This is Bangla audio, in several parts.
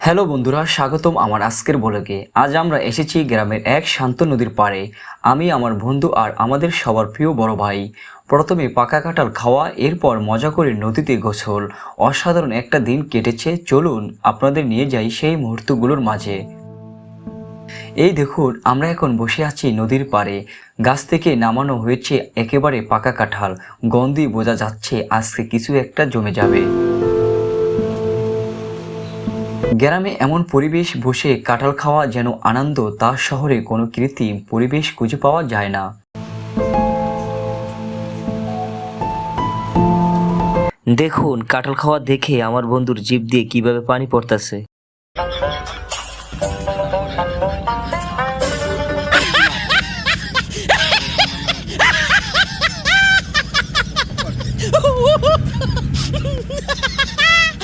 হ্যালো বন্ধুরা, স্বাগতম আমার আজকের ব্লগে। আজ আমরা এসেছি গ্রামের এক শান্ত নদীর পাড়ে। আমি, আমার বন্ধু আর আমাদের সবার প্রিয় বড় ভাই। প্রথমে পাকা কাঁঠাল খাওয়া, এরপর মজা করে নদীতে গোসল। অসাধারণ একটা দিন কেটেছে। চলুন আপনাদের নিয়ে যাই সেই মুহূর্তগুলোর মাঝে। এই দেখুন, আমরা এখন বসে আছি নদীর পাড়ে। গাছ থেকে নামানো হয়েছে একেবারে পাকা কাঁঠাল। গন্ধই বোঝা যাচ্ছে আজকে কিছু একটা জমে যাবে। গ্রামে এমন পরিবেশ, বসে কাঁঠাল খাওয়া যেন আনন্দ, তা শহরে কোনো কৃত্রিম পরিবেশ খুঁজে পাওয়া যায় না। দেখুন, কাঁঠাল খাওয়া দেখে আমার বন্ধুর জিভ দিয়ে কিভাবে পানি পড়তেছে।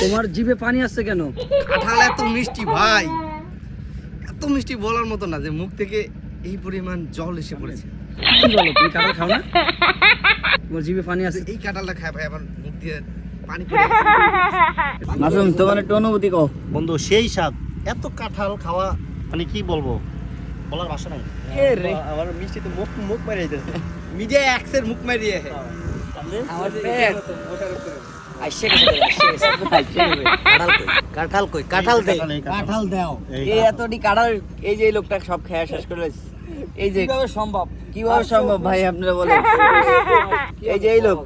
তোমার জিভে পানি আসছে কেন? কাঁঠাল এত মিষ্টি ভাই, এত মিষ্টি বলার মতো না যে মুখ থেকে এই পরিমাণ জল এসে পড়েছে। কি বলো, তুমি কাঁঠাল খাও না? তোমার জিভে পানি আসছে? এই কাঁঠালটা খায় ভাই আমার মুখ দিয়ে পানি পড়ে গেছে। মাসুম, তোমার একটু অনুভূতি কও। বন্ধু সেই স্বাদ, এত কাঁঠাল খাওয়া মানে কি বলবো, বলার ভাষা নাই। আমার মিষ্টি তো মুখ মুখ মারিয়ে দিতেছে, মিডিয়া এক্সের মুখ মারিয়ে। আমার পেট আইসে গেছে, কাঁঠাল কই, কাঁঠাল দে, কাঁঠাল দাও। এই এতটি কাঁঠাল, এই যে এই লোকটা সব খেয়ে শেষ করে দিয়েছে। এই যে কিভাবে সম্ভব ভাই, আপনারা বলেন। এই যে এই লোক,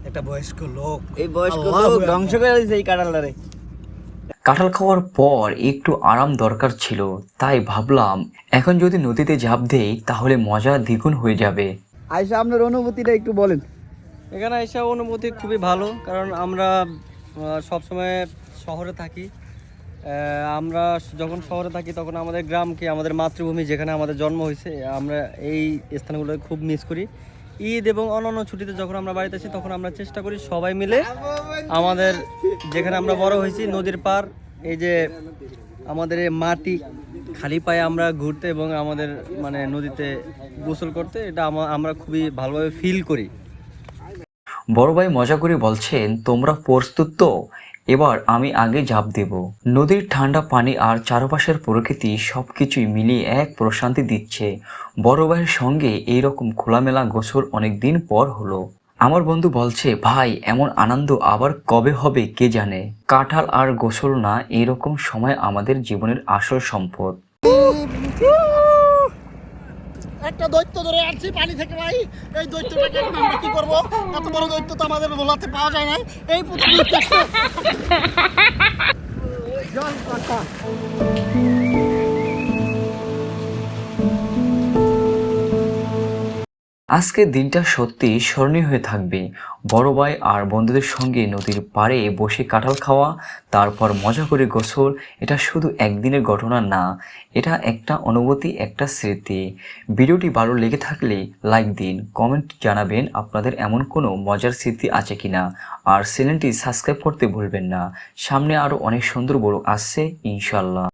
একটা বয়স্ক লোক, এই বয়স্ক লোক ধ্বংস করে দিয়েছে এই কাঁঠালটারে। কাঁঠাল খাওয়ার পর একটু আরাম দরকার ছিল, তাই ভাবলাম এখন যদি নদীতে ঝাঁপ দেই তাহলে মজা দ্বিগুণ হয়ে যাবে। আয়শা, আপনার অনুভূতিটা একটু বলেন। এখানে এসে অনুভূতি খুবই ভালো, কারণ আমরা সবসময় শহরে থাকি। আমরা যখন শহরে থাকি তখন আমাদের গ্রামকে, আমাদের মাতৃভূমি যেখানে আমাদের জন্ম হয়েছে, আমরা এই স্থানগুলো খুব মিস করি। ঈদ এবং অন্যান্য ছুটিতে যখন আমরা বাড়িতে আসি তখন আমরা চেষ্টা করি সবাই মিলে আমাদের যেখানে আমরা বড় হয়েছি নদীর পার, এই যে আমাদের এই মাটি খালি পায়ে আমরা ঘুরতে এবং আমাদের মানে নদীতে গোসল করতে, এটা আমরা খুবই ভালোভাবে ফিল করি। বড় ভাই মজা করে বলছেন, তোমরা প্রস্তুত তো? এবার আমি আগে ঝাঁপ দেব। নদীর ঠান্ডা পানি আর চারপাশের প্রকৃতি সবকিছুই মিলিয়ে এক প্রশান্তি দিচ্ছে। বড় ভাইয়ের সঙ্গে এইরকম খোলামেলা গোসল অনেক দিন পর হলো। আমার বন্ধু বলছে, ভাই এমন আনন্দ আবার কবে হবে কে জানে। কাঁঠাল আর গোসল না, এইরকম সময় আমাদের জীবনের আসল সম্পদ। একটা দৈত্য ধরে আনছি পানি থেকে ভাই, এই দৈত্যটাকে এখন আমরা কি করবো? এত বড় দৈত্য তো আমাদের ভোলাতে পাওয়া যায় না। এই আজকের দিনটা সত্যি স্মরণীয় হয়ে থাকবে। বড় ভাই আর বন্ধুদের সঙ্গে নদীর পাড়ে বসে কাঁঠাল খাওয়া, তারপর মজা করে গোসল, এটা শুধু একদিনের ঘটনা না, এটা একটা অনুভূতি, একটা স্মৃতি। ভিডিওটি ভালো লেগে থাকলে লাইক দিন, কমেন্ট জানাবেন আপনাদের এমন কোনো মজার স্মৃতি আছে কিনা, আর চ্যানেলটি সাবস্ক্রাইব করতে ভুলবেন না। সামনে আরও অনেক সুন্দর বড় আসছে ইনশাল্লাহ।